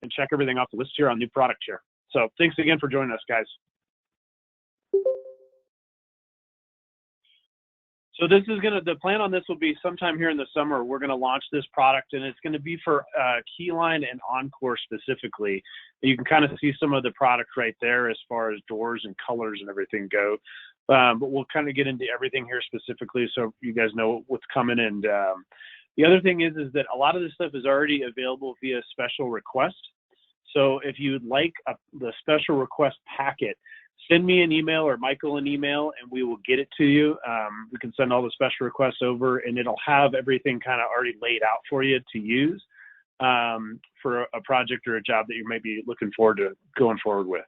and check everything off the list here on new product here. So thanks again for joining us, guys. So this is the plan on this will be sometime here in the summer. We're going to launch this product, and it's going to be for Keyline and Encore specifically. You can kind of see some of the product right there as far as doors and colors and everything go. But we'll kind of get into everything here specifically so you guys know what's coming. And the other thing is that a lot of this stuff is already available via special request. So if you'd like the special request packet, send me an email or Michael an email, and we will get it to you. We can send all the special requests over, and it'll have everything kind of already laid out for you to use for a project or a job that you may be looking forward to going forward with.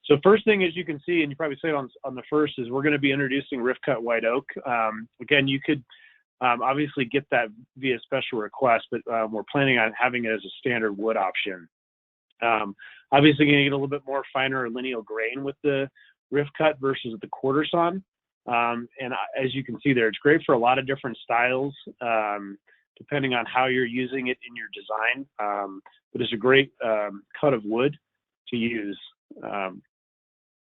So first thing, as you can see, and you probably say it on the first, is we're going to be introducing Rift-Cut White Oak. Again, you could obviously get that via special request, but we're planning on having it as a standard wood option. Obviously, going to get a little bit more finer lineal grain with the Rift-Cut versus the quarter sawn. And as you can see there, it's great for a lot of different styles, depending on how you're using it in your design. But it's a great cut of wood to use.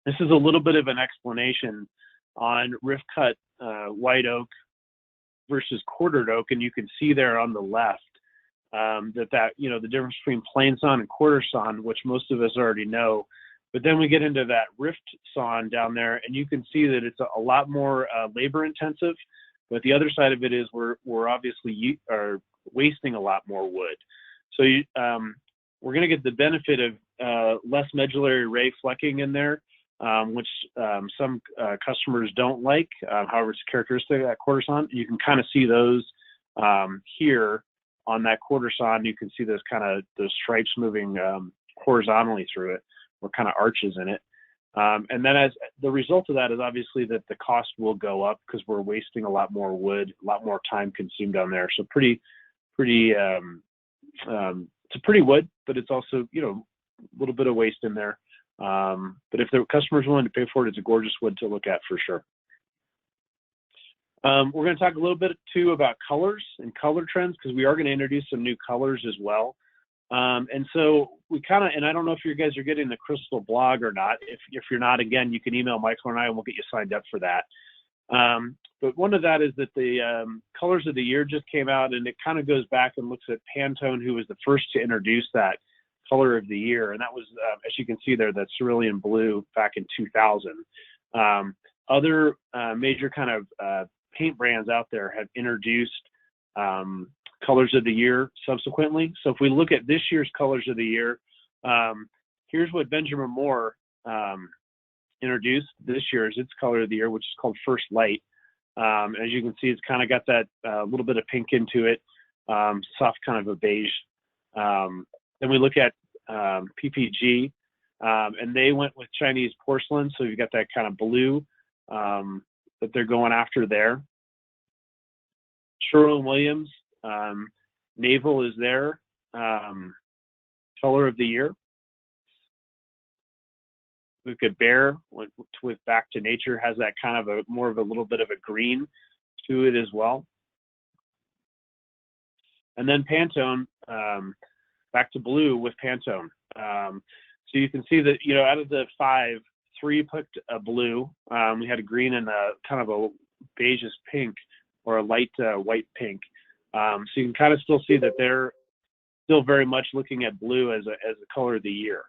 This is a little bit of an explanation on Rift-Cut White Oak versus quartered oak, and you can see there on the left that the difference between plain sawn and quarter sawn, which most of us already know. But then we get into that rift sawn down there, and you can see that it's a lot more labor intensive. But the other side of it is we're obviously are wasting a lot more wood. So we're going to get the benefit of less medullary ray flecking in there, which some customers don't like. However, it's characteristic of that quarter sawn. You can kind of see those here on that quarter sawn. You can see those stripes moving horizontally through it, or kind of arches in it. And then as the result of that is obviously that the cost will go up because we're wasting a lot more wood, a lot more time consumed down there. So it's a pretty wood, but it's also, a little bit of waste in there. But if the customer's willing to pay for it, it's a gorgeous wood to look at for sure. We're going to talk a little bit too about colors and color trends, because we are going to introduce some new colors as well. And so and I don't know if you guys are getting the Crystal blog or not. If you're not, again, you can email Michael and I, and we'll get you signed up for that. But one of that is that the Colors of the Year just came out, and it kind of goes back and looks at Pantone, who was the first to introduce that Color of the Year. And that was, as you can see there, that cerulean blue back in 2000. Other major kind of paint brands out there have introduced Colors of the Year subsequently. So if we look at this year's Colors of the Year, here's what Benjamin Moore introduced this year as its Color of the Year, which is called First Light. As you can see, it's kind of got that little bit of pink into it, soft kind of a beige. Then we look at PPG, and they went with Chinese porcelain. So you've got that kind of blue that they're going after there. Sherwin-Williams, Naval is their Color of the Year. Look at Behr with Back to Nature, has that kind of more of a little bit of a green to it as well. And then Pantone, back to blue with Pantone. So you can see that, out of the 5, 3 picked a blue. We had a green and a kind of a beigeish pink, or a light white pink. So you can kind of still see that they're still very much looking at blue as a Color of the Year.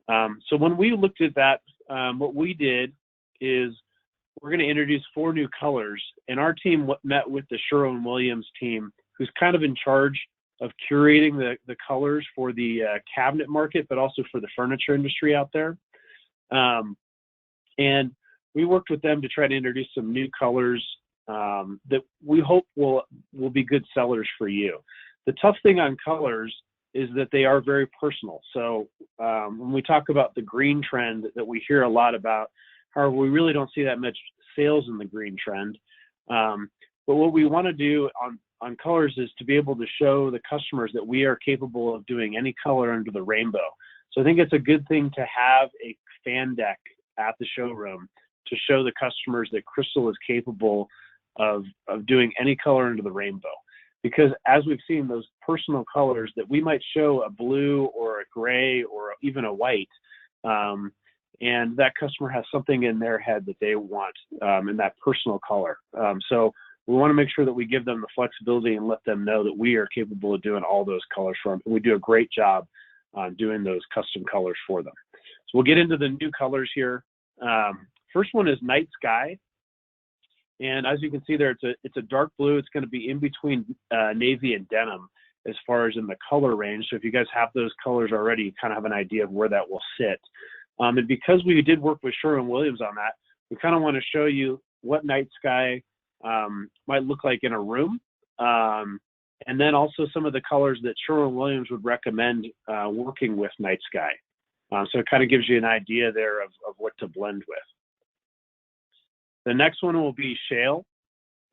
So when we looked at that, what we did is we're going to introduce 4 new colors, and our team met with the Sherwin-Williams team, who's kind of in charge of curating the colors for the cabinet market, but also for the furniture industry out there. And we worked with them to try to introduce some new colors that we hope will be good sellers for you. The tough thing on colors is that they are very personal. So when we talk about the green trend that we hear a lot about, however, we really don't see that much sales in the green trend. But what we want to do on colors is to be able to show the customers that we are capable of doing any color under the rainbow. So I think it's a good thing to have a fan deck at the showroom to show the customers that Crystal is capable of doing any color under the rainbow. Because as we've seen, those personal colors that we might show a blue or or a gray or even a white. And that customer has something in their head that they want in that personal color. So we want to make sure that we give them the flexibility and let them know that we are capable of doing all those colors for them. And we do a great job doing those custom colors for them. So we'll get into the new colors here. First one is Night Sky. And as you can see there, it's a dark blue. It's going to be in between navy and denim as far as in the color range. So if you guys have those colors already, you kind of have an idea of where that will sit. And because we did work with Sherwin-Williams on that, we kind of want to show you what Night Sky might look like in a room. And then also some of the colors that Sherwin-Williams would recommend working with Night Sky. So it kind of gives you an idea there of what to blend with. The next one will be Shale.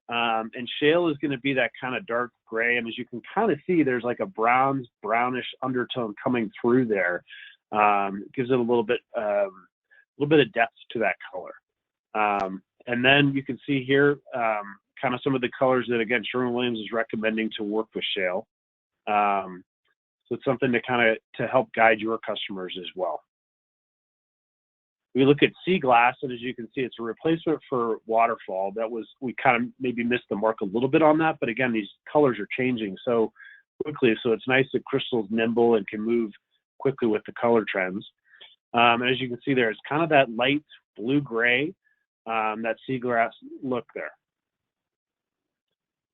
And Shale is going to be that kind of dark gray. And as you can kind of see, there's like a brownish undertone coming through there. It gives it a little bit of depth to that color. And then you can see here kind of some of the colors that, again, Sherwin-Williams is recommending to work with Shale. So it's something to help guide your customers as well. We look at Sea Glass, and as you can see, it's a replacement for Waterfall. We kind of maybe missed the mark a little bit on that, but again, these colors are changing so quickly, so it's nice that Crystal's nimble and can move quickly with the color trends. And as you can see there, it's kind of that light blue-gray, that Sea Glass look there.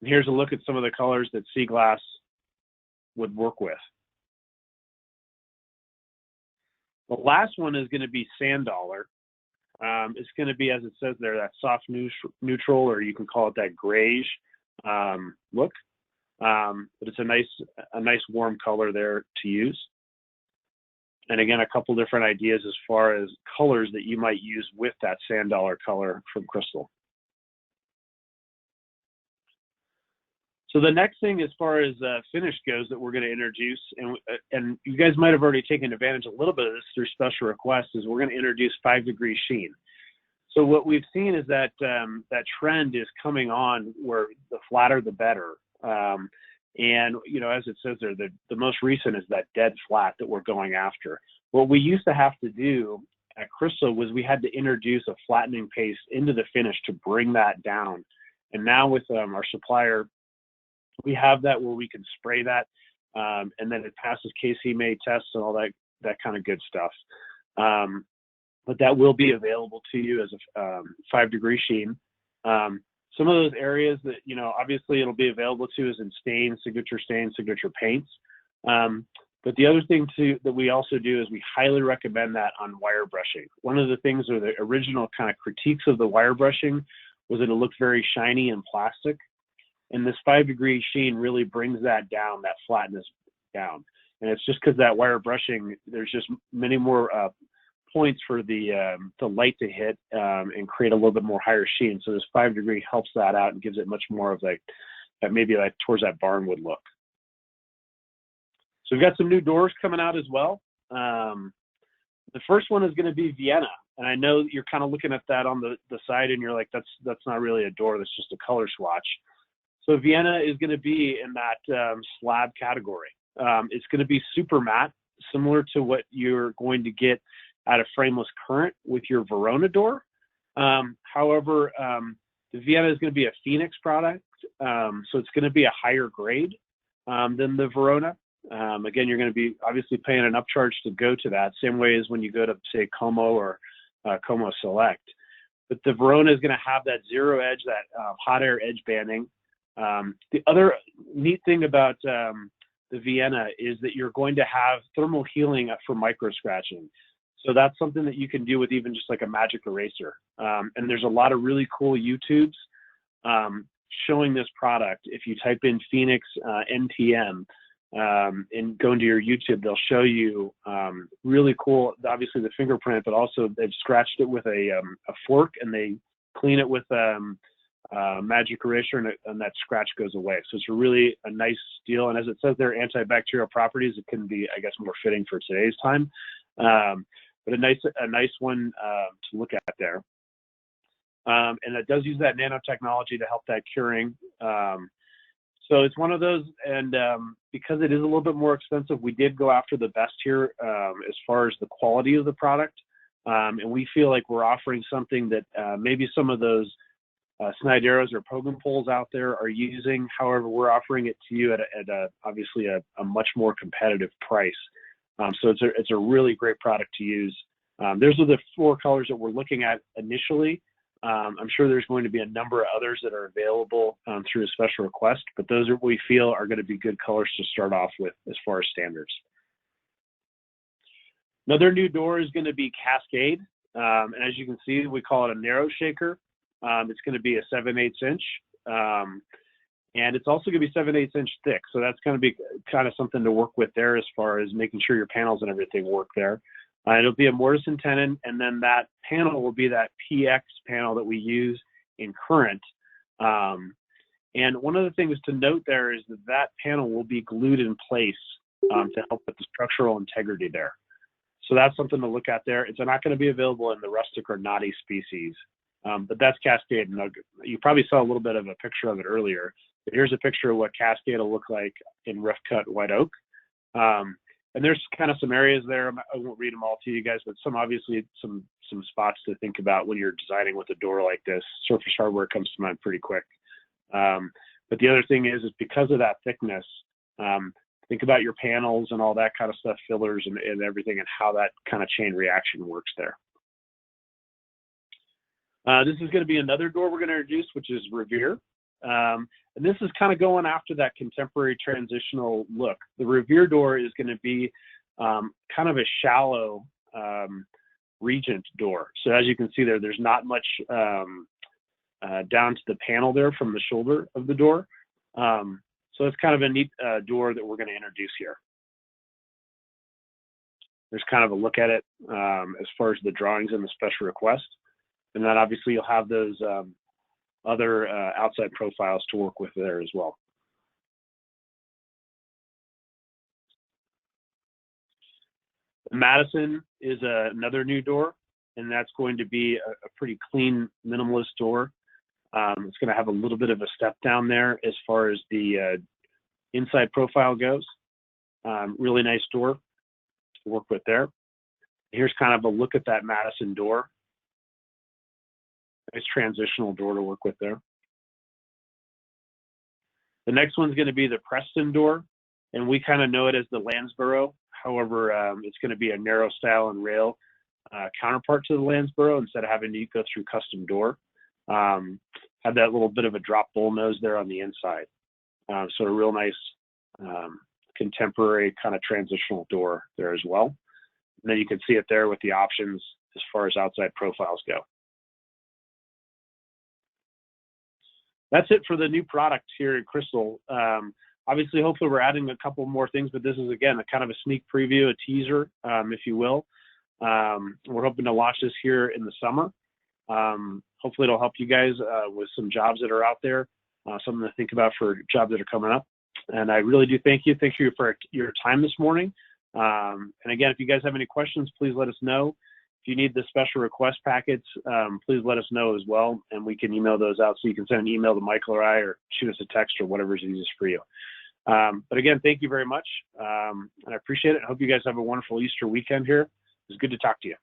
And here's a look at some of the colors that Sea Glass would work with. The last one is going to be Sand Dollar. It's going to be, as it says there, that soft neutral, or you can call it that grayish look. But it's a nice warm color there to use. And again, a couple different ideas as far as colors that you might use with that Sand Dollar color from Crystal. So the next thing as far as finish goes that we're going to introduce, and you guys might have already taken advantage a little bit of this through special requests, is we're going to introduce 5-degree sheen. So what we've seen is that that trend is coming on where the flatter the better. And, you know, as it says there, the most recent is that dead flat that we're going after. What we used to have to do at Crystal was we had to introduce a flattening paste into the finish to bring that down. And now with our supplier, we have that where we can spray that, and then it passes KC-made tests and all that kind of good stuff. But that will be available to you as a 5-degree sheen. Some of those areas that, you know, obviously it'll be available to is in stains, signature paints. But the other thing too that we also do is we highly recommend that on wire brushing. One of the things, or the original kind of critiques of the wire brushing, was that it looked very shiny and plastic. And this 5-degree sheen really brings that down, that flatness down. And it's just because that wire brushing, there's just many more points for the light to hit and create a little bit more higher sheen. So this 5-degree helps that out and gives it much more of like that, maybe like towards that barnwood look. So we've got some new doors coming out as well. The first one is going to be Vienna. And I know you're kind of looking at that on the side and you're like, that's not really a door, that's just a color swatch. So Vienna is going to be in that slab category. It's going to be super matte, similar to what you're going to get out of Frameless Current with your Verona door. However, the Vienna is going to be a Phoenix product, so it's going to be a higher grade than the Verona. Again, you're going to be obviously paying an upcharge to go to that, same way as when you go to, say, Como or Como Select. But the Verona is going to have that zero edge, that hot air edge banding. The other neat thing about the Vienna is that you're going to have thermal healing for micro scratching. So that's something that you can do with even just like a magic eraser. And there's a lot of really cool YouTubes showing this product. If you type in Phoenix NTM and go into your YouTube, they'll show you really cool, obviously the fingerprint, but also they've scratched it with a fork and they clean it with magic eraser, and that scratch goes away. So it's really a nice deal. And as it says there, antibacterial properties, it can be, I guess, more fitting for today's time. But a nice one to look at there. And it does use that nanotechnology to help that curing. So it's one of those, and because it is a little bit more expensive, we did go after the best here as far as the quality of the product. And we feel like we're offering something that maybe some of those Snideros or Pogen poles out there are using. However, we're offering it to you at obviously a much more competitive price. So it's a really great product to use. Those are the 4 colors that we're looking at initially. I'm sure there's going to be a number of others that are available through a special request, but those are what we feel are going to be good colors to start off with as far as standards. Another new door is going to be Cascade. And as you can see, we call it a narrow shaker. It's going to be a 7/8 inch. And it's also going to be 7/8 inch thick. So that's going to be kind of something to work with there as far as making sure your panels and everything work there. It'll be a mortise and tenon, and then that panel will be that PX panel that we use in current. And one of the things to note there is that that panel will be glued in place to help with the structural integrity there. So that's something to look at there. It's not going to be available in the rustic or knotty species, but that's Cascade. And you probably saw a little bit of a picture of it earlier. But here's a picture of what Cascade will look like in rough cut white oak. And there's kind of some areas there. I won't read them all to you guys, but obviously some spots to think about when you're designing with a door like this. Surface hardware comes to mind pretty quick. But the other thing is because of that thickness, think about your panels and all that kind of stuff, fillers and everything, and how that kind of chain reaction works there. This is going to be another door we're going to introduce, which is Revere. And this is kind of going after that contemporary transitional look. The Revere door is going to be kind of a shallow regent door. So as you can see there, there's not much down to the panel there from the shoulder of the door. So it's kind of a neat door that we're going to introduce here. There's kind of a look at it as far as the drawings and the special request. And then obviously you'll have those other outside profiles to work with there as well. Madison is another new door, and that's going to be a pretty clean minimalist door. It's going to have a little bit of a step down there as far as the inside profile goes. Really nice door to work with there. Here's kind of a look at that Madison door. Nice transitional door to work with there. The next one's going to be the Preston door, and we kind of know it as the Landsboro. However, it's going to be a narrow style and rail counterpart to the Landsboro instead of having to go through custom door. Have that little bit of a drop bowl nose there on the inside. So a real nice contemporary kind of transitional door there as well. And then you can see it there with the options as far as outside profiles go. That's it for the new product here at Crystal. Obviously, hopefully we're adding a couple more things, but this is, again, a kind of a sneak preview, a teaser, if you will. We're hoping to launch this here in the summer. Hopefully it'll help you guys with some jobs that are out there, something to think about for jobs that are coming up. And I really do thank you. Thank you for your time this morning. And again, if you guys have any questions, please let us know. If you need the special request packets, please let us know as well, and we can email those out. So you can send an email to Michael or I, or shoot us a text, or whatever's easiest for you. But again, thank you very much, and I appreciate it. I hope you guys have a wonderful Easter weekend here. It's good to talk to you.